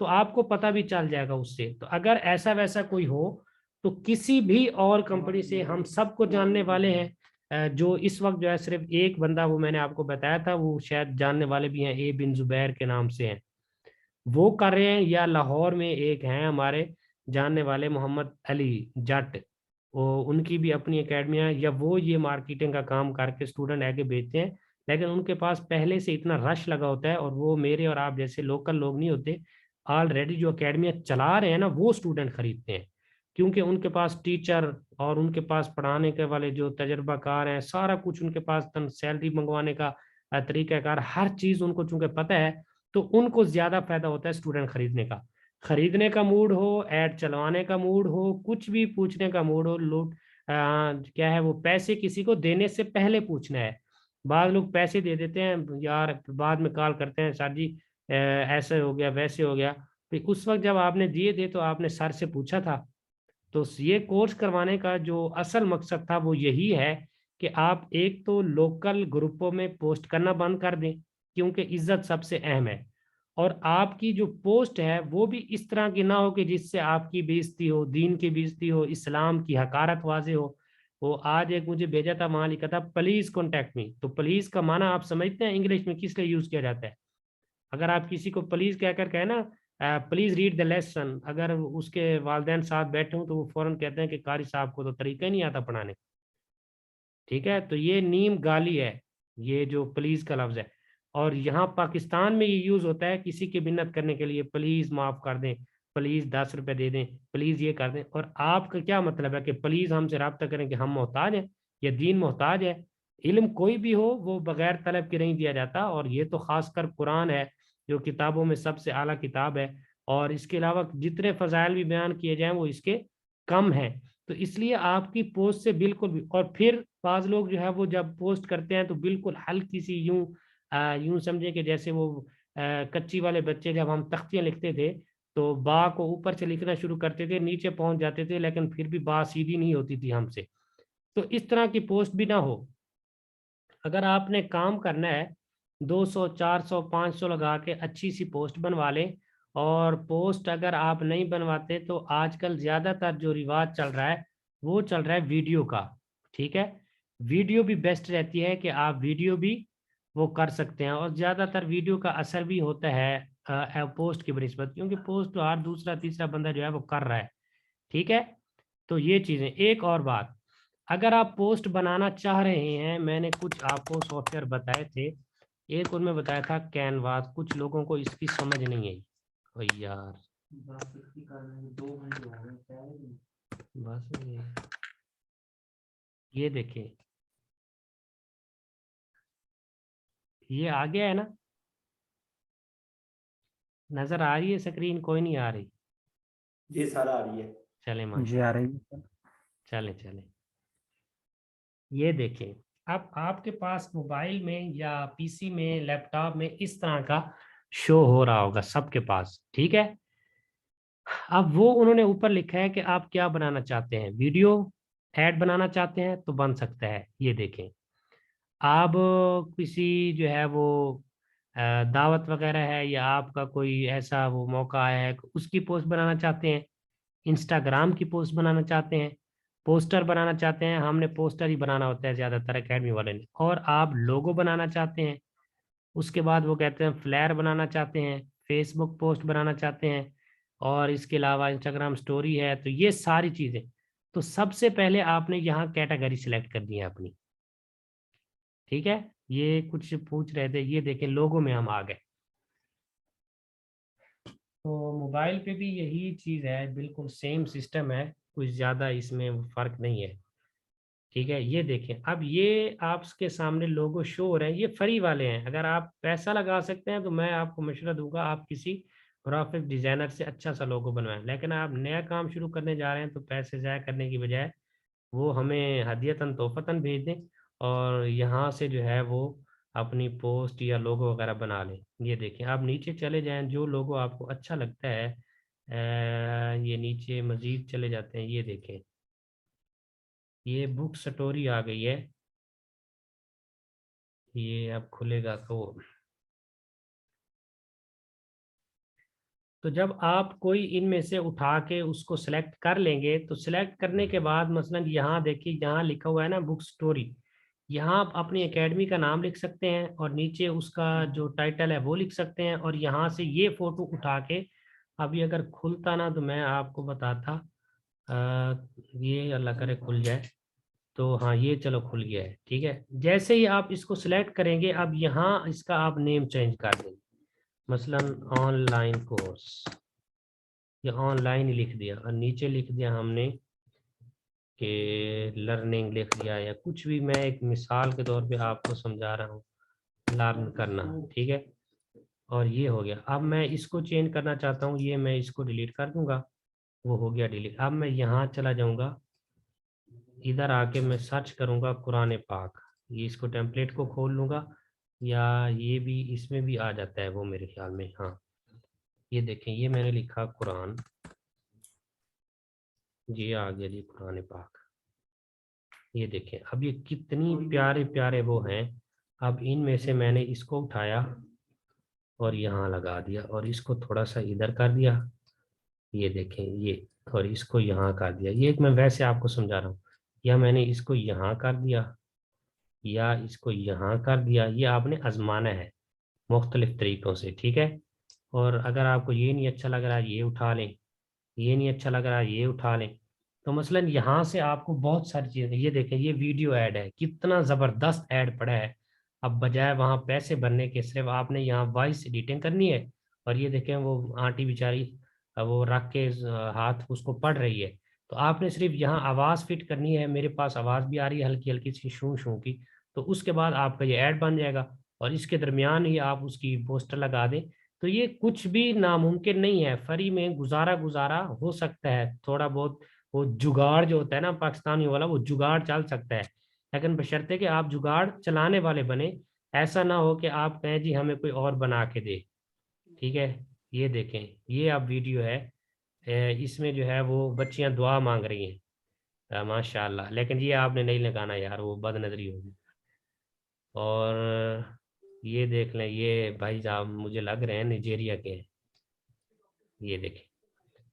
तो आपको पता भी चल जाएगा उससे। तो अगर ऐसा वैसा कोई हो तो किसी भी और कंपनी से, हम सबको जानने वाले हैं। जो इस वक्त जो है सिर्फ एक बंदा, वो मैंने आपको बताया था, वो शायद जानने वाले भी हैं, ए बिन जुबैर के नाम से हैं, वो कर रहे हैं। या लाहौर में एक हैं हमारे जानने वाले, मोहम्मद अली जट, वो उनकी भी अपनी एकेडमियाँ, या वो ये मार्केटिंग का काम करके स्टूडेंट आगे भेजते हैं। लेकिन उनके पास पहले से इतना रश लगा होता है और वो मेरे और आप जैसे लोकल लोग नहीं होते। ऑलरेडी जो एकेडमियाँ चला रहे हैं ना, वो स्टूडेंट खरीदते हैं। क्योंकि उनके पास टीचर और उनके पास पढ़ाने के वाले जो तजर्बाकार हैं, सारा कुछ उनके पास, सैलरी मंगवाने का तरीकाकार, हर चीज़ उनको चूंकि पता है। तो उनको ज्यादा फायदा होता है स्टूडेंट खरीदने का। खरीदने का मूड हो, ऐड चलवाने का मूड हो, कुछ भी पूछने का मूड हो, लूट क्या है वो, पैसे किसी को देने से पहले पूछना है। बाद लोग पैसे दे देते हैं यार, बाद में कॉल करते हैं सर जी ऐसे हो गया वैसे हो गया। फिर उस वक्त जब आपने दिए थे तो आपने सर से पूछा था। तो ये कोर्स करवाने का जो असल मकसद था वो यही है कि आप एक तो लोकल ग्रुपों में पोस्ट करना बंद कर दें, क्योंकि इज्जत सबसे अहम है। और आपकी जो पोस्ट है वो भी इस तरह की ना हो कि जिससे आपकी बेइज्जती हो, दीन की बेइज्जती हो, इस्लाम की हकारत वाजे हो। वो आज एक मुझे भेजा था, वहां लिखा था प्लीज कॉन्टेक्ट मी। तो प्लीज का माना आप समझते हैं इंग्लिश में किस लिए यूज किया जाता है? अगर आप किसी को प्लीज कहकर कहे ना, प्लीज रीड द लेसन, अगर उसके वालदेन साथ बैठे हों तो वो फौरन कहते हैं कि कारी साहब को तो तरीका ही नहीं आता पढ़ाने, ठीक है। तो ये नीम गाली है, ये जो प्लीज का लफ्ज है। और यहाँ पाकिस्तान में ये यूज होता है किसी की मिन्नत करने के लिए, प्लीज माफ कर दें, प्लीज 10 रुपए दे दें, प्लीज ये कर दें। और आपका क्या मतलब है कि प्लीज हमसे रब्ता करें कि हम मोहताज हैं, या दीन मोहताज है? इल्म कोई भी हो वो बगैर तलब के नहीं दिया जाता। और ये तो खासकर कुरान है जो किताबों में सबसे आला किताब है। और इसके अलावा जितने फजाइल भी बयान किए जाएं वो इसके कम हैं। तो इसलिए आपकी पोस्ट से बिल्कुल भी, और फिर बाज लोग जो है वो जब पोस्ट करते हैं तो बिल्कुल हल्की सी यूं समझे कि जैसे वो कच्ची वाले बच्चे, जब हम तख्तियां लिखते थे तो बा को ऊपर से लिखना शुरू करते थे, नीचे पहुंच जाते थे, लेकिन फिर भी बा सीधी नहीं होती थी हमसे। तो इस तरह की पोस्ट भी ना हो। अगर आपने काम करना है 200 400 500 लगा के अच्छी सी पोस्ट बनवा लें। और पोस्ट अगर आप नहीं बनवाते तो आजकल ज्यादातर जो रिवाज चल रहा है वो चल रहा है वीडियो का। ठीक है, वीडियो भी बेस्ट रहती है कि आप वीडियो भी वो कर सकते हैं, और ज्यादातर वीडियो का असर भी होता है पोस्ट की बनिस्बत, क्योंकि पोस्ट तो हर दूसरा तीसरा बंदा जो है वो कर रहा है। ठीक है, तो ये चीजें। एक और बात, अगर आप पोस्ट बनाना चाह रहे हैं, मैंने कुछ आपको सॉफ्टवेयर बताए थे, एक उनमें बताया था कैनवास, कुछ लोगों को इसकी समझ नहीं आई। ओ यार बस ये देखिए, ये आ गया है ना, नजर आ रही है स्क्रीन? कोई नहीं आ रही? जी सर आ रही है। चले जी आ रही है। चले चले, ये देखें। अब आपके पास मोबाइल में या पीसी में लैपटॉप में इस तरह का शो हो रहा होगा सबके पास। ठीक है, अब वो उन्होंने ऊपर लिखा है कि आप क्या बनाना चाहते हैं, वीडियो ऐड बनाना चाहते हैं तो बन सकता है। ये देखें, आप किसी जो है वो दावत वगैरह है या आपका कोई ऐसा वो मौका आया है, उसकी पोस्ट बनाना चाहते हैं, इंस्टाग्राम की पोस्ट बनाना चाहते हैं, पोस्टर बनाना चाहते हैं, हमने पोस्टर ही बनाना होता है ज़्यादातर एकेडमी वाले ने, और आप लोगो बनाना चाहते हैं, उसके बाद वो कहते हैं फ्लैर बनाना चाहते हैं, फेसबुक पोस्ट बनाना चाहते हैं, और इसके अलावा इंस्टाग्राम स्टोरी है, तो ये सारी चीज़ें। तो सबसे पहले आपने यहाँ कैटेगरी सिलेक्ट करनी है अपनी। ठीक है, ये कुछ पूछ रहे थे, ये देखें लोगो में हम आ गए। तो मोबाइल पे भी यही चीज़ है, बिल्कुल सेम सिस्टम है, कुछ ज़्यादा इसमें फर्क नहीं है। ठीक है, ये देखें, अब ये आपके सामने लोगो शो हो रहे हैं, ये फ्री वाले हैं। अगर आप पैसा लगा सकते हैं तो मैं आपको मशवरा दूंगा आप किसी ग्राफिक डिजाइनर से अच्छा सा लोगो बनवाएं, लेकिन आप नया काम शुरू करने जा रहे हैं तो पैसे ज़ाया करने की बजाय वो हमें हदियतन तोहफतन भेज दें, और यहाँ से जो है वो अपनी पोस्ट या लोगो वगैरह बना लें। ये देखें, आप नीचे चले जाएं, जो लोगो आपको अच्छा लगता है ये नीचे मजीद चले जाते हैं। ये देखें, ये बुक स्टोरी आ गई है, ये अब खुलेगा तो जब आप कोई इनमें से उठा के उसको सिलेक्ट कर लेंगे, तो सिलेक्ट करने के बाद मसलन यहाँ देखिए, यहाँ लिखा हुआ है ना बुक स्टोरी, यहाँ आप अपनी एकेडमी का नाम लिख सकते हैं और नीचे उसका जो टाइटल है वो लिख सकते हैं, और यहाँ से ये फोटो उठा के, अभी अगर खुलता ना तो मैं आपको बताता, ये अल्लाह करे खुल जाए। तो हाँ, ये चलो खुल गया है। ठीक है, जैसे ही आप इसको सिलेक्ट करेंगे, अब यहाँ इसका आप नेम चेंज कर देंगे, मसलन ऑनलाइन कोर्स, या ऑनलाइन ही लिख दिया, और नीचे लिख दिया हमने कि लर्निंग लिख दिया, या कुछ भी, मैं एक मिसाल के तौर पे आपको समझा रहा हूँ, लर्न करना। ठीक है, और ये हो गया। अब मैं इसको चेंज करना चाहता हूँ, ये मैं इसको डिलीट कर दूंगा, वो हो गया डिलीट। अब मैं यहाँ चला जाऊँगा, इधर आके मैं सर्च करूँगा कुरान पाक, ये इसको टेम्पलेट को खोल लूँगा, या ये भी इसमें भी आ जाता है वो मेरे ख्याल में। हाँ, ये देखें, ये मैंने लिखा कुरान, ये आ गया जी कुरान पाक। ये देखें, अब ये कितनी प्यारे प्यारे वो हैं। अब इनमें से मैंने इसको उठाया और यहाँ लगा दिया, और इसको थोड़ा सा इधर कर दिया, ये देखें ये, और इसको यहाँ कर दिया। ये एक मैं वैसे आपको समझा रहा हूँ, या मैंने इसको यहाँ कर दिया या इसको यहाँ कर दिया, ये आपने आजमाना है मुख्तलिफ तरीक़ों से। ठीक है, और अगर आपको ये नहीं अच्छा लग रहा है ये उठा लें, ये नहीं अच्छा लग रहा है ये उठा लें। तो मसलन यहाँ से आपको बहुत सारी चीज़ें, ये देखें, ये वीडियो ऐड है, कितना ज़बरदस्त ऐड पड़ा है। अब बजाय वहाँ पैसे भरने के, सिर्फ आपने यहाँ वॉइस एडिटिंग करनी है, और ये देखें वो आंटी बेचारी वो रख के हाथ उसको पढ़ रही है, तो आपने सिर्फ यहाँ आवाज़ फिट करनी है। मेरे पास आवाज़ भी आ रही है हल्की हल्की सी शू शू की, तो उसके बाद आपका ये ऐड बन जाएगा, और इसके दरमियान ही आप उसकी पोस्टर लगा दें। तो ये कुछ भी नामुमकिन नहीं है, फ्री में गुजारा गुजारा हो सकता है, थोड़ा बहुत वो जुगाड़ जो होता है ना पाकिस्तानी वाला, वो जुगाड़ चल सकता है, लेकिन बशर्ते कि आप जुगाड़ चलाने वाले बने। ऐसा ना हो कि आप कहें जी हमें कोई और बना के दे। ठीक है, ये देखें, ये अब वीडियो है, इसमें जो है वो बच्चियां दुआ मांग रही हैं, माशाल्लाह, लेकिन ये आपने नहीं लगाना यार, वो बदनजरी होगी। और ये देख लें, ये भाई साहब मुझे लग रहे हैं निजेरिया के हैं, ये देखें।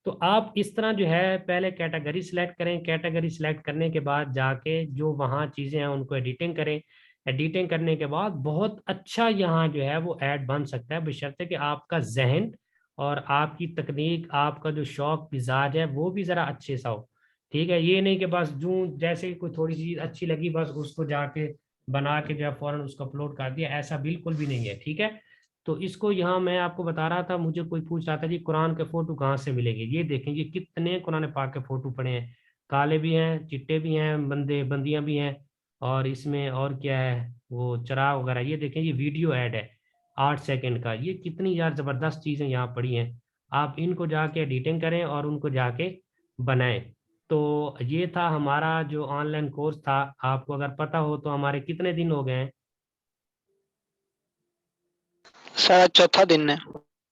तो आप इस तरह जो है पहले कैटेगरी सिलेक्ट करें, कैटेगरी सिलेक्ट करने के बाद जाके जो वहाँ चीज़ें हैं उनको एडिटिंग करें। एडिटिंग करने के बाद बहुत अच्छा यहाँ जो है वो ऐड बन सकता है, बशर्ते कि आपका जहन और आपकी तकनीक, आपका जो शौक मिजाज है वो भी ज़रा अच्छे सा हो। ठीक है, ये नहीं कि बस जो जैसे ही कोई थोड़ी चीज़ अच्छी लगी बस उसको जाके बना के जो है फौरन उसको अपलोड कर दिया, ऐसा बिल्कुल भी नहीं है। ठीक है, तो इसको यहाँ मैं आपको बता रहा था, मुझे कोई पूछ रहा था जी कुरान के फोटो कहाँ से मिलेंगे। ये देखें, ये कितने कुरान पाक के फोटो पड़े हैं, काले भी हैं, चिट्टे भी हैं, बंदे बंदियां भी हैं, और इसमें और क्या है वो चराग वगैरह। ये देखें, ये वीडियो ऐड है 8 सेकंड का, ये कितनी यार जबरदस्त चीजें यहाँ पड़ी हैं। आप इनको जाके एडिटिंग करें और उनको जाके बनाएं। तो ये था हमारा जो ऑनलाइन कोर्स था। आपको अगर पता हो तो हमारे कितने दिन हो गए हैं? सर चौथा दिन है।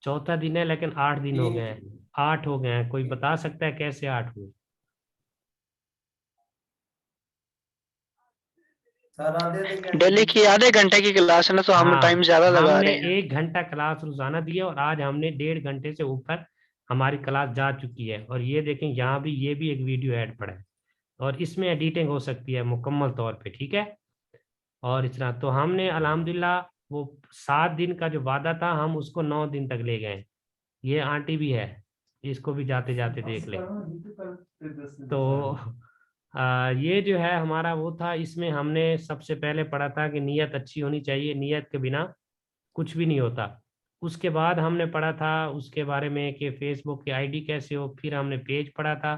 चौथा दिन है, लेकिन 8 दिन हो गए हैं। 8 हो गए हैं, कोई बता सकता है कैसे 8 हुए? सर आधे डेली की आधे घंटे की क्लास है ना, तो हम टाइम हाँ, ज्यादा लगा हमने रहे हैं। 1 घंटा क्लास रोजाना दिया और आज हमने 1.5 घंटे से ऊपर हमारी क्लास जा चुकी है। और ये देखें, यहाँ भी ये भी एक वीडियो ऐड पड़ा है और इसमें एडिटिंग हो सकती है मुकम्मल तौर पे। ठीक है, और इतना तो हमने अल्हम्दुलिल्लाह वो 7 दिन का जो वादा था हम उसको 9 दिन तक ले गए। ये आंटी भी है, इसको भी जाते जाते देख ले। तो ये जो है हमारा वो था, इसमें हमने सबसे पहले पढ़ा था कि नीयत अच्छी होनी चाहिए, नीयत के बिना कुछ भी नहीं होता। उसके बाद हमने पढ़ा था उसके बारे में कि फेसबुक की आईडी कैसे हो, फिर हमने पेज पढ़ा था,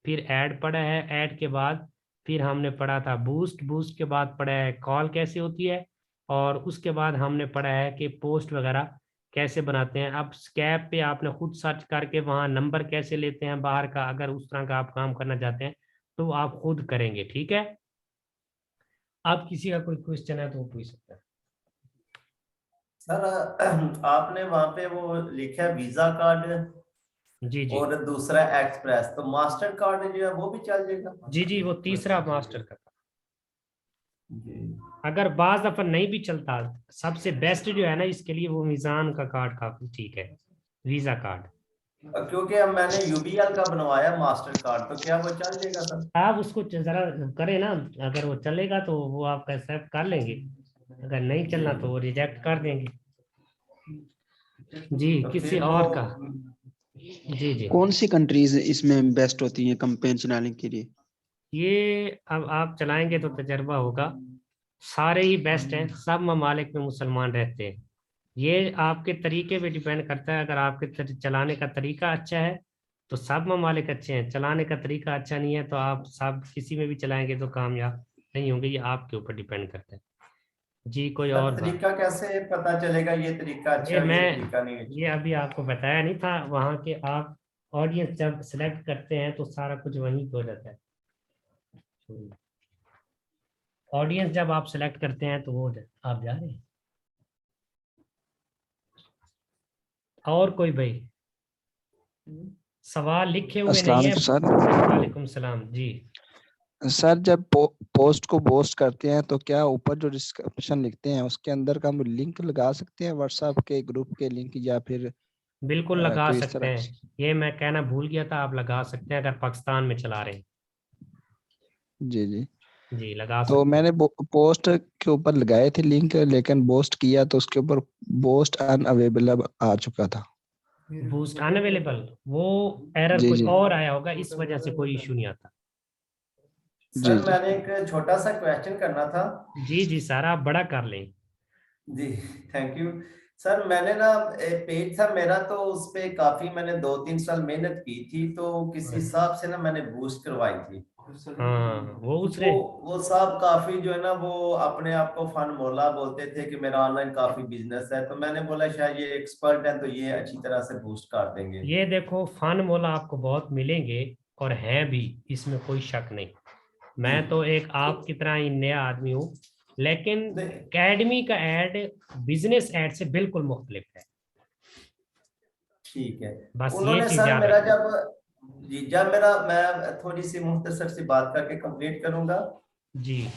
फिर ऐड पढ़ा है, ऐड के बाद फिर हमने पढ़ा था बूस्ट, बूस्ट के बाद पढ़ा है कॉल कैसे होती है, और उसके बाद हमने पढ़ा है कि पोस्ट वगैरह कैसे बनाते हैं। अब स्कैप पे आपने खुद सर्च करके वहाँ नंबर कैसे लेते हैं बाहर का, अगर उस तरह का आप काम करना चाहते हैं तो आप खुद करेंगे। ठीक है, आप किसी का कोई क्वेश्चन है तो वो पूछ सकते हैं। सर आपने वहां पे वो लिखा है वीजा कार्ड जी जी और दूसरा एक्सप्रेस, तो मास्टर कार्ड जो है वो भी चल जाएगा? जी जी, वो तीसरा मास्टर का था। जी। अगर बाज दफा नहीं भी चलता, सबसे बेस्ट जो है ना इसके लिए वो मीजान का कार्ड काफी ठीक है, वीजा कार्ड। क्योंकि अब मैंने यूबीएल का बनवाया मास्टर कार्ड, तो क्या वो चल जाएगा सर? आप उसको जरा करें ना, अगर वो चलेगा तो वो आपका एक्सेप्ट कर लेंगे, अगर नहीं चलना तो वो रिजेक्ट कर देंगे। जी, तो किसी फिर वो और का? जी जी, कौन सी कंट्रीज इसमें बेस्ट होती हैं कंपेन चलाने के लिए? ये अब आप चलाएंगे तो तजर्बा होगा। सारे ही बेस्ट हैं, सब ममालिक में मुसलमान रहते हैं। ये आपके तरीके पे डिपेंड करता है, अगर आपके चलाने का तरीका अच्छा है तो सब ममालिक अच्छे हैं, चलाने का तरीका अच्छा नहीं है तो आप सब किसी में भी चलाएंगे तो कामयाब नहीं होंगे। ये आपके ऊपर डिपेंड करता है। जी, कोई सर और बात? तरीका कैसे पता चलेगा ये तरीका अच्छा ये है मैं ये तरीका नहीं अच्छा? ये अभी आपको बताया नहीं था, वहाँ के आप ऑडियंस जब सिलेक्ट करते हैं तो सारा कुछ वहीं पे हो जाता है। ऑडियंस जब आप सिलेक्ट करते हैं तो वो आप जा रहे हैं। और कोई भाई सवाल लिखे हुए अस्सलाम नहीं है? वालेकुम सर। वालेकुम सलाम जी। सर जब पोस्ट को पोस्ट करते हैं तो क्या ऊपर जो डिस्क्रिप्शन लिखते हैं उसके अंदर का हम लिंक लगा सकते हैं व्हाट्सएप के ग्रुप के लिंक, या फिर बिल्कुल लगा कोई इस सकते तरह हैं, ये मैं कहना भूल गया था, आप लगा सकते हैं अगर पाकिस्तान में चला रहे हैं। जी जी। जी लगा तो सकते मैंने पोस्ट के ऊपर लगाए थे लिंक, लेकिन पोस्ट किया तो उसके ऊपर पोस्ट अनअवेलेबल आ चुका था। हैं। बूस्ट अनअवेलेबल, वो एरर जी कुछ जी। और आया होगा, इस वजह से कोई इशू नहीं आता। जी सर जी। मैंने एक छोटा सा क्वेश्चन करना था। जी जी सर, आप बड़ा कर लें। जी थैंक यू। सर मैंने ना पेज था मेरा, तो उस पे काफी मैंने 2-3 साल मेहनत की थी, तो किसी हिसाब से ना मैंने बूस्ट करवाई थी। हाँ, वो वो उसने वो साहब काफी जो है ना वो अपने आप को फन मोला बोलते थे कि मेरा ऑनलाइन काफी बिजनेस है, तो मैंने बोला शायद ये एक्सपर्ट है तो ये अच्छी तरह से बूस्ट कर देंगे। ये देखो फन मोला आपको बहुत मिलेंगे और हैं भी, इसमें कोई शक नहीं। जी मैं तो एक तो आपकी तरह ही नया आदमी हूँ, लेकिन नहीं, एकेडमी का ऐड बिजनेस ऐड से बिल्कुल मुख्तलिफ है। ठीक है। बस ये उन्होंने चीज सर याद मेरा रखना। जब जी जब मेरा मैं थोड़ी सी मुख्तसर सी बात करके कंप्लीट करूंगा। जी